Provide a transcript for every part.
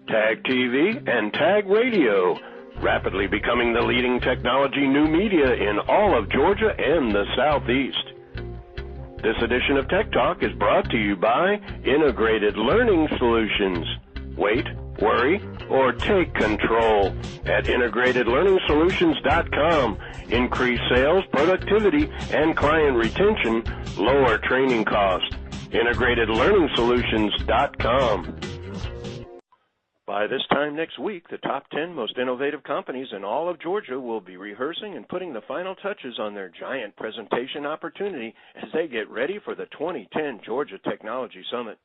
Tag TV, and Tag Radio, rapidly becoming the leading technology new media in all of Georgia and the Southeast. This edition of Tech Talk is brought to you by Integrated Learning Solutions. Wait, worry, or take control at integratedlearningsolutions.com. Increase sales, productivity, and client retention, lower training costs. integratedlearningsolutions.com. By this time next week, the top 10 most innovative companies in all of Georgia will be rehearsing and putting the final touches on their giant presentation opportunity as they get ready for the 2010 Georgia Technology Summit.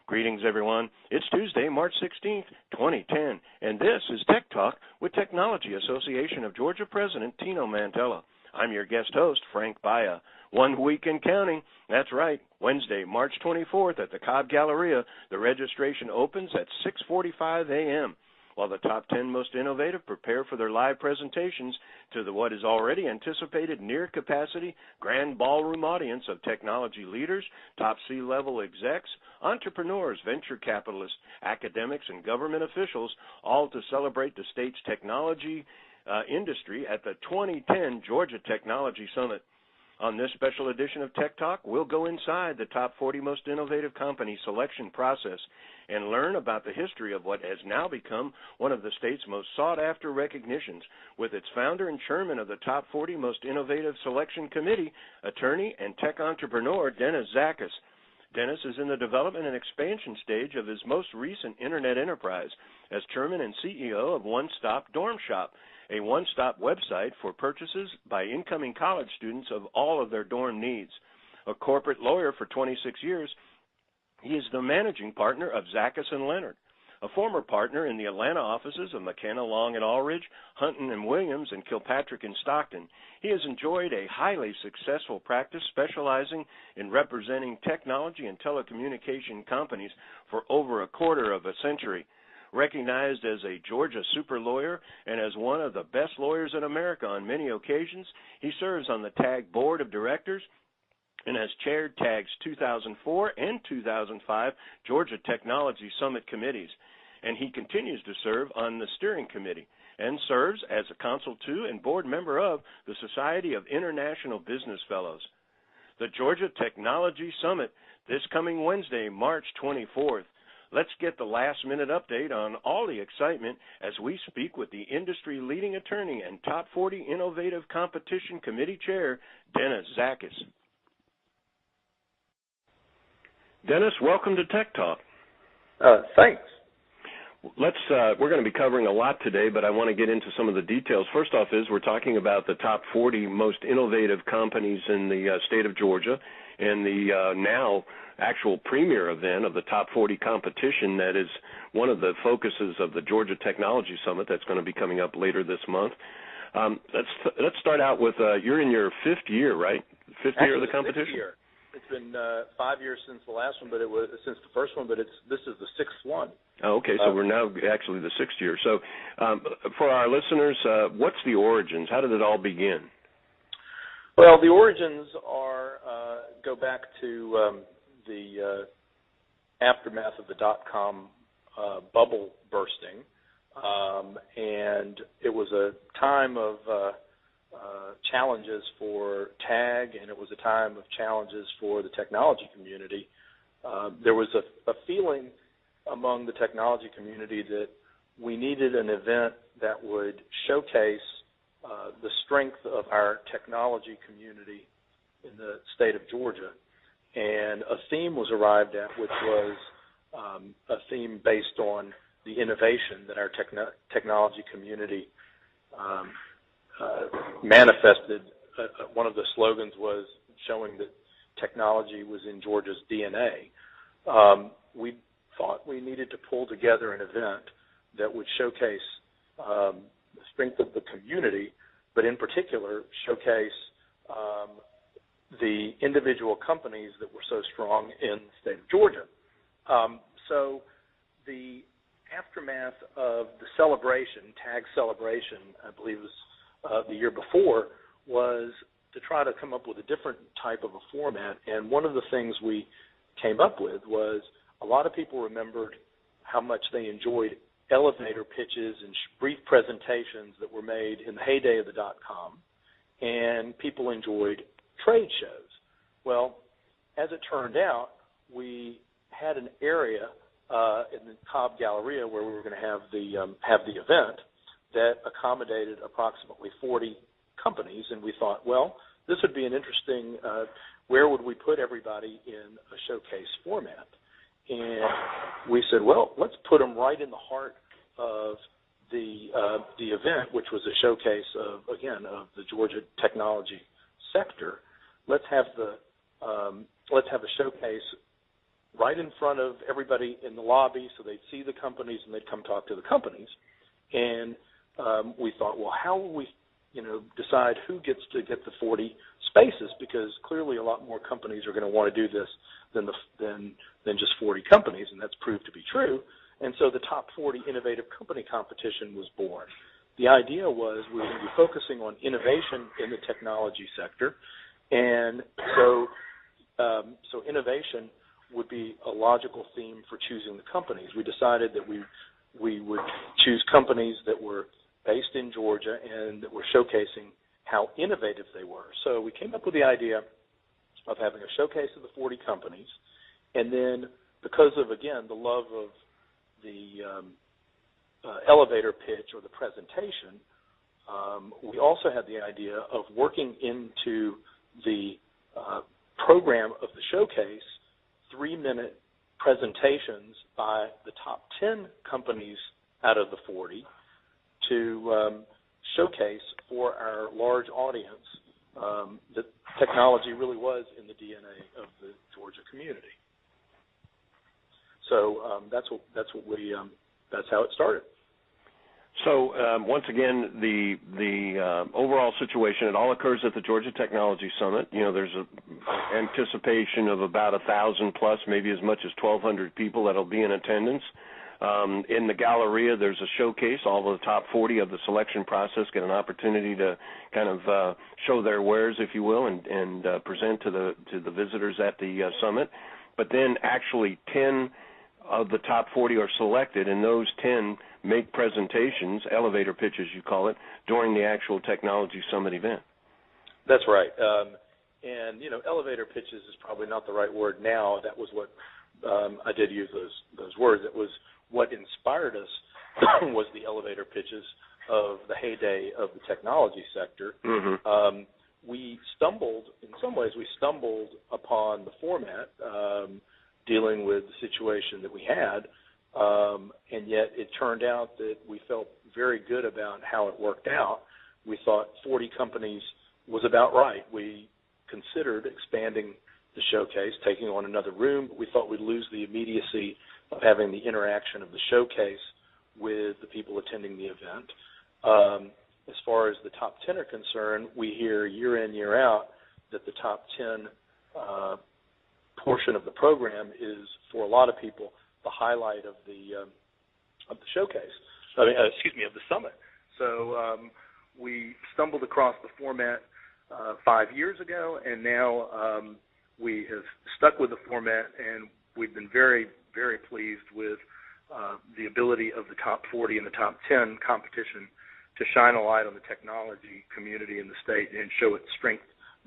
Greetings, everyone. It's Tuesday, March 16th, 2010, and this is Tech Talk with Technology Association of Georgia President Tino Mantella. I'm your guest host, Frank Baia. 1 week and counting. That's right. Wednesday, March 24th at the Cobb Galleria, the registration opens at 6:45 a.m. While the top 10 most innovative prepare for their live presentations to what is already anticipated near-capacity grand ballroom audience of technology leaders, top C-level execs, entrepreneurs, venture capitalists, academics, and government officials, all to celebrate the state's technology industry at the 2010 Georgia Technology Summit. On this special edition of Tech Talk, we'll go inside the top 40 most innovative company selection process and learn about the history of what has now become one of the state's most sought-after recognitions with its founder and chairman of the top 40 most innovative selection committee, attorney and tech entrepreneur Dennis Zakas. Dennis is in the development and expansion stage of his most recent internet enterprise as chairman and CEO of One Stop Dorm Shop, a one-stop website for purchases by incoming college students of all of their dorm needs. A corporate lawyer for 26 years, he is the managing partner of Zakas Leonard, a former partner in the Atlanta offices of McKenna, Long and Aldridge, Hunton and Williams, and Kilpatrick and Stockton. He has enjoyed a highly successful practice specializing in representing technology and telecommunication companies for over a quarter of a century. Recognized as a Georgia super lawyer and as one of the best lawyers in America on many occasions, he serves on the TAG Board of Directors and has chaired TAG's 2004 and 2005 Georgia Technology Summit committees. And he continues to serve on the steering committee and serves as a consul to and board member of the Society of International Business Fellows. The Georgia Technology Summit this coming Wednesday, March 24th. Let's get the last-minute update on all the excitement as we speak with the industry-leading attorney and Top 40 Innovative Competition Committee Chair, Dennis Zakas. Dennis, welcome to Tech Talk. Thanks. We're going to be covering a lot today, but I want to get into some of the details. First off we're talking about the top 40 most innovative companies in the state of Georgia and the now actual premier event of the top 40 competition that is one of the focuses of the Georgia Technology Summit that's going to be coming up later this month. Let's start out with you're in your fifth year, right? Fifth year of the competition? 6th year. It's been 5 years since the last one, since the first one, but this is the 6th one. Oh, okay, so we're now actually the 6th year. So for our listeners, what's the origins? How did it all begin? Well, the origins go back to the aftermath of the dot-com bubble bursting, and it was a time of challenges for TAG, and it was a time of challenges for the technology community. There was a feeling among the technology community that we needed an event that would showcase the strength of our technology community in the state of Georgia. And a theme was arrived at, which was a theme based on the innovation that our technology community manifested. One of the slogans was showing that technology was in Georgia's DNA. We thought we needed to pull together an event that would showcase the strength of the community, but in particular showcase the individual companies that were so strong in the state of Georgia. So the aftermath of the celebration, TAG celebration, I believe it was the year before, was to try to come up with a different type of a format. And one of the things we came up with was a lot of people remembered how much they enjoyed elevator pitches and brief presentations that were made in the heyday of the .com, and people enjoyed trade shows. Well, as it turned out, we had an area in the Cobb Galleria where we were going to have the event that accommodated approximately 40 companies, and we thought, well, this would be an interesting, where would we put everybody in a showcase format? And we said, well, let's put them right in the heart of the event, which was a showcase of the Georgia technology sector. Let's have a showcase right in front of everybody in the lobby, so they'd see the companies and they'd come talk to the companies. And we thought, well, how will we, decide who gets to get the 40 spaces? Because clearly a lot more companies are going to want to do this than just 40 companies, and that's proved to be true. And so the Top 40 Innovative Company Competition was born. The idea was we were going to be focusing on innovation in the technology sector, and so innovation would be a logical theme for choosing the companies. We decided that we would choose companies that were based in Georgia and that were showcasing how innovative they were. So we came up with the idea of having a showcase of the 40 companies, and then because of, again, the love of the elevator pitch or the presentation, we also had the idea of working into the program of the showcase 3-minute presentations by the top 10 companies out of the 40 to showcase for our large audience that technology really was in the DNA of the Georgia community. So that's how it started. So once again, the overall situation, it all occurs at the Georgia Technology Summit. There's an anticipation of about 1,000 plus, maybe as much as 1,200 people that'll be in attendance. In the Galleria, there's a showcase. All of the top 40 of the selection process get an opportunity to kind of show their wares, if you will, and present to the visitors at the summit. But then actually 10 of the top 40 are selected, and those 10 make presentations, elevator pitches you call it, during the actual Technology Summit event. That's right. And, elevator pitches is probably not the right word now. That was what I did use those words. It was what inspired us was the elevator pitches of the heyday of the technology sector. Mm-hmm. In some ways we stumbled upon the format, dealing with the situation that we had, and yet it turned out that we felt very good about how it worked out. We thought 40 companies was about right. We considered expanding the showcase, taking on another room, but we thought we'd lose the immediacy of having the interaction of the showcase with the people attending the event. As far as the top 10 are concerned, we hear year in, year out that the top 10 portion of the program is, for a lot of people, the highlight of the showcase. Of the summit. So we stumbled across the format 5 years ago, and now we have stuck with the format, and we've been very, very pleased with the ability of the top 40 and the top 10 competition to shine a light on the technology community in the state and show its strength,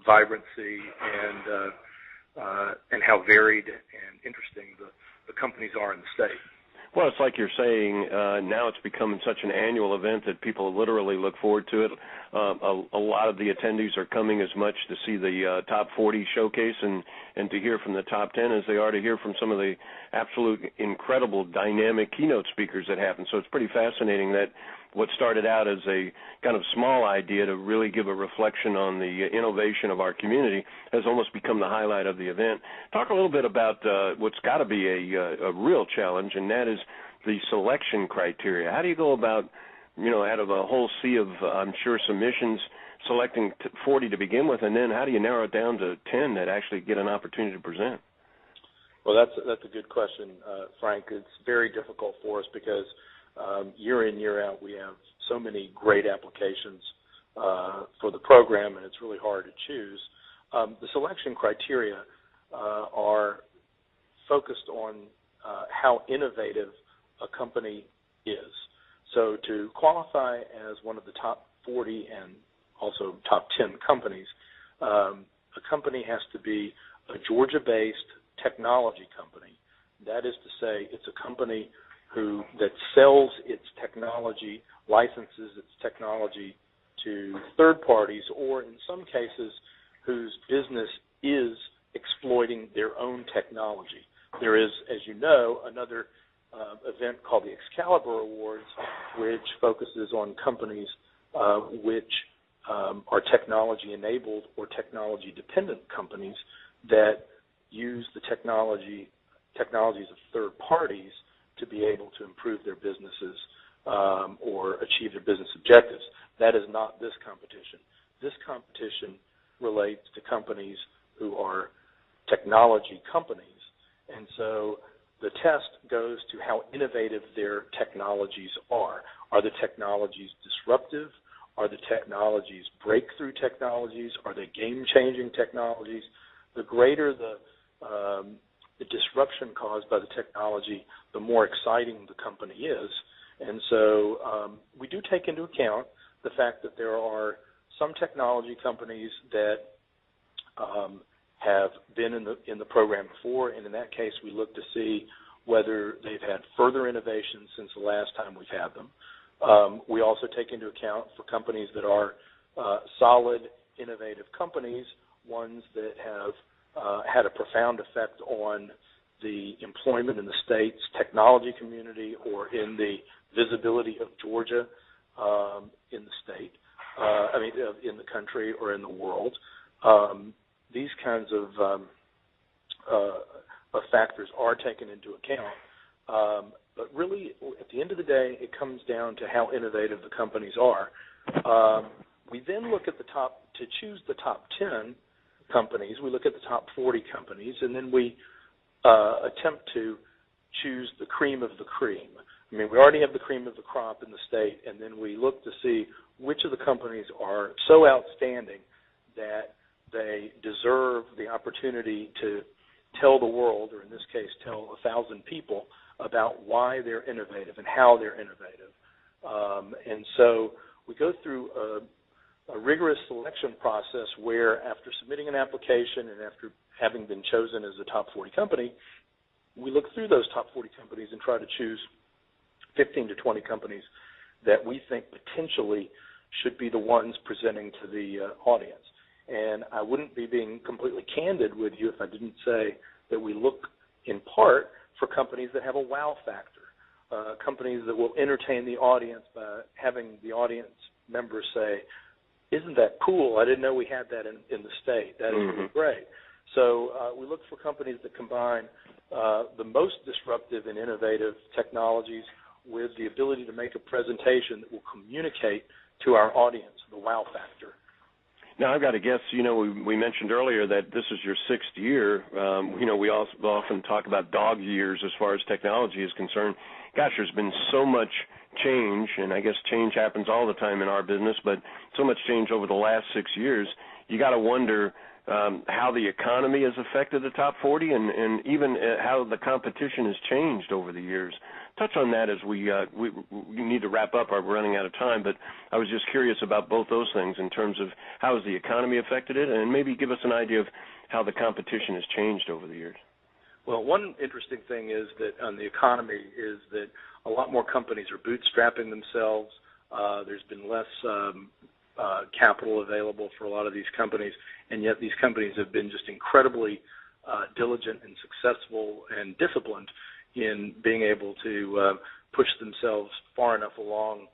vibrancy, and how varied and interesting the companies are in the state. Well, it's like you're saying, now it's becoming such an annual event that people literally look forward to it. A lot of the attendees are coming as much to see the top 40 showcase and to hear from the top 10 as they are to hear from some of the absolute incredible dynamic keynote speakers that happen. So it's pretty fascinating that what started out as a kind of small idea to really give a reflection on the innovation of our community has almost become the highlight of the event. Talk a little bit about what's got to be a real challenge, and that is the selection criteria. How do you go about, out of a whole sea of, I'm sure, submissions, selecting 40 to begin with, and then how do you narrow it down to 10 that actually get an opportunity to present? Well, that's a good question, Frank. It's very difficult for us because year in, year out, we have so many great applications for the program, and it's really hard to choose. The selection criteria are focused on how innovative a company is. to qualify as one of the top 40 and also top 10 companies, a company has to be a Georgia-based technology company. That is to say, it's a company that sells its technology, licenses its technology to third parties, or in some cases, whose business is exploiting their own technology. There is, as you know, another event called the Excalibur Awards, which focuses on companies which are technology-enabled or technology-dependent companies that use the technologies of third parties to be able to improve their businesses or achieve their business objectives. That is not this competition. This competition relates to companies who are technology companies. And so the test goes to how innovative their technologies are. Are the technologies disruptive? Are the technologies breakthrough technologies? Are they game-changing technologies? The greater the disruption caused by the technology, the more exciting the company is. And so we do take into account the fact that there are some technology companies that have been in the program before, and in that case we look to see whether they've had further innovations since the last time we've had them. We also take into account for companies that are solid, innovative companies, ones that have had a profound effect on the employment in the state's technology community or in the visibility of Georgia in the state, in the country or in the world. These kinds of factors are taken into account. But really, at the end of the day, it comes down to how innovative the companies are. We then look at to choose the top 10 companies, we look at the top 40 companies, and then we attempt to choose the cream of the cream. I mean, we already have the cream of the crop in the state, and then we look to see which of the companies are so outstanding that they deserve the opportunity to tell the world, or in this case, tell 1,000 people about why they're innovative and how they're innovative. And so we go through a rigorous selection process where, after submitting an application and after having been chosen as a top 40 company, we look through those top 40 companies and try to choose 15 to 20 companies that we think potentially should be the ones presenting to the audience. And I wouldn't be being completely candid with you if I didn't say that we look in part for companies that have a wow factor, companies that will entertain the audience by having the audience members say, "Isn't that cool? I didn't know we had that in the state. That is really great." So we look for companies that combine the most disruptive and innovative technologies with the ability to make a presentation that will communicate to our audience the wow factor. Now, I've got to guess, we mentioned earlier that this is your 6th year. We also often talk about dog years as far as technology is concerned. Gosh, there's been so much change, and I guess change happens all the time in our business, but so much change over the last 6 years. You got to wonder how the economy has affected the top 40 and even how the competition has changed over the years. Touch on that as we need to wrap up. We're running out of time, but I was just curious about both those things in terms of how has the economy affected it, and maybe give us an idea of how the competition has changed over the years. Well, one interesting thing is that on the economy is that a lot more companies are bootstrapping themselves. There's been less capital available for a lot of these companies, and yet these companies have been just incredibly diligent and successful and disciplined in being able to push themselves far enough along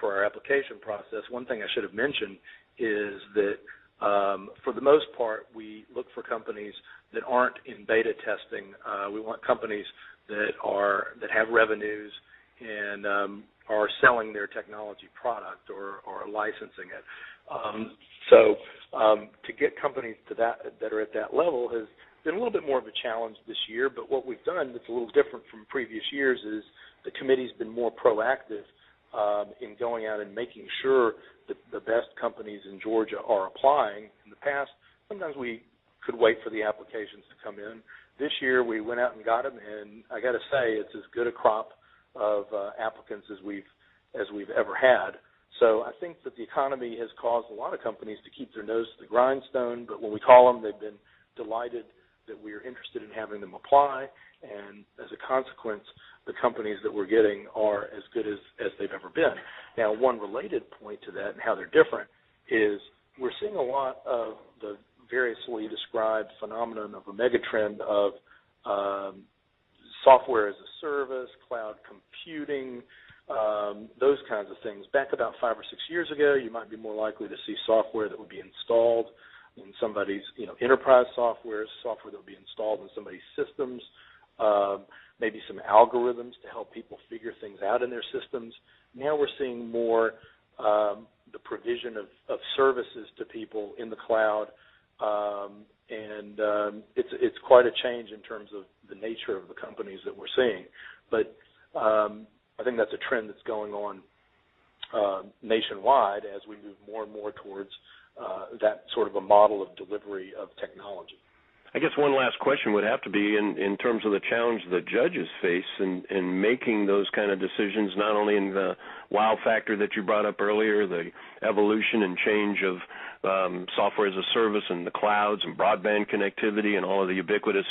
for our application process. One thing I should have mentioned is that for the most part, we look for companies that aren't in beta testing. We want companies that have revenues and are selling their technology product or licensing it. So to get companies to that are at that level has been a little bit more of a challenge this year, but what we've done that's a little different from previous years is the committee's been more proactive in going out and making sure that the best companies in Georgia are applying. In the past, sometimes we could wait for the applications to come in. This year we went out and got them, and I got to say it's as good a crop of applicants as we've as we've ever had. So I think that the economy has caused a lot of companies to keep their nose to the grindstone, but when we call them, they've been delighted that we are interested in having them apply, and as a consequence, the companies that we're getting are as good as they've ever been. Now, one related point to that and how they're different is we're seeing a lot of the variously described phenomenon of a megatrend of software as a service, cloud computing, those kinds of things. Back about 5 or 6 years ago, you might be more likely to see software that would be installed in somebody's, enterprise software that would be installed in somebody's systems, maybe some algorithms to help people figure things out in their systems. Now we're seeing more the provision of services to people in the cloud, and it's quite a change in terms of the nature of the companies that we're seeing. But I think that's a trend that's going on nationwide as we move more and more towards that sort of a model of delivery of technology. I guess one last question would have to be in terms of the challenge that judges face in making those kind of decisions, not only in the wow factor that you brought up earlier, the evolution and change of software as a service and the clouds and broadband connectivity and all of the ubiquitous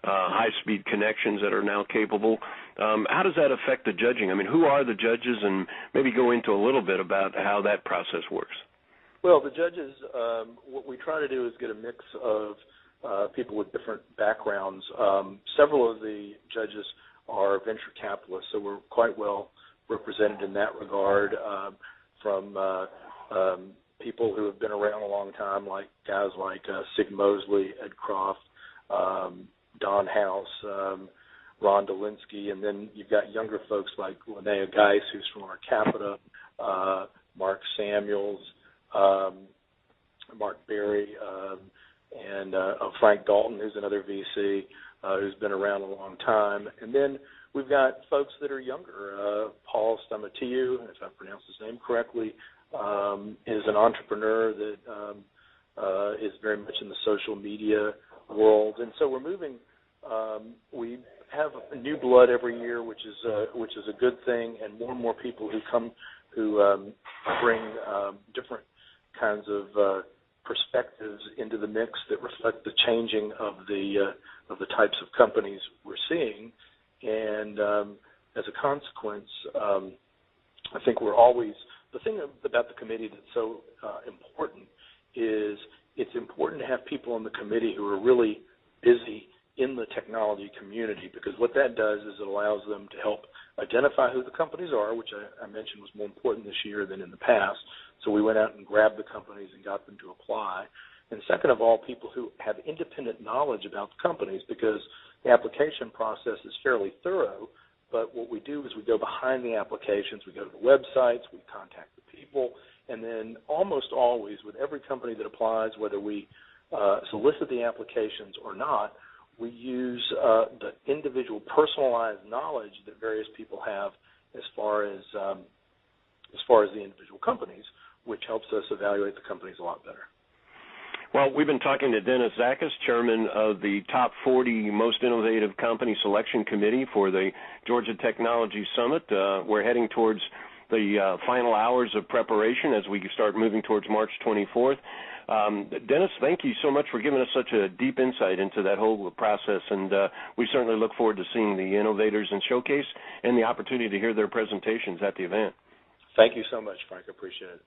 high-speed connections that are now capable. How does that affect the judging? I mean, who are the judges, and maybe go into a little bit about how that process works. Well, the judges, what we try to do is get a mix of people with different backgrounds. Several of the judges are venture capitalists, so we're quite well represented in that regard, from people who have been around a long time, like guys like Sig Mosley, Ed Croft, Don House, Ron Dolinsky, and then you've got younger folks like Linnea Geis, who's from our Capita, Mark Samuels, Mark Berry, and Frank Dalton, who's another VC who's been around a long time. And then we've got folks that are younger. Paul Stamatiu, if I pronounced his name correctly, is an entrepreneur that is very much in the social media world. And so we're moving. We have new blood every year, which is a good thing, and more people who come who bring different kinds of perspectives into the mix that reflect the changing of the types of companies we're seeing, and as a consequence, I think we're always the thing about the committee that's so important is it's important to have people on the committee who are really busy in the technology community, because what that does is it allows them to help identify who the companies are, which I mentioned was more important this year than in the past. So we went out and grabbed the companies and got them to apply. And second of all, people who have independent knowledge about the companies, because the application process is fairly thorough, but what we do is we go behind the applications, we go to the websites, we contact the people, and then almost always with every company that applies, whether we solicit the applications or not, we use the individual personalized knowledge that various people have as far as the individual companies, which helps us evaluate the companies a lot better. Well, we've been talking to Dennis Zakas, chairman of the Top 40 Most Innovative Company Selection Committee for the Georgia Technology Summit. We're heading towards the final hours of preparation as we start moving towards March 24th. Dennis, thank you so much for giving us such a deep insight into that whole process, and we certainly look forward to seeing the innovators in Showcase and the opportunity to hear their presentations at the event. Thank you so much, Frank. I appreciate it.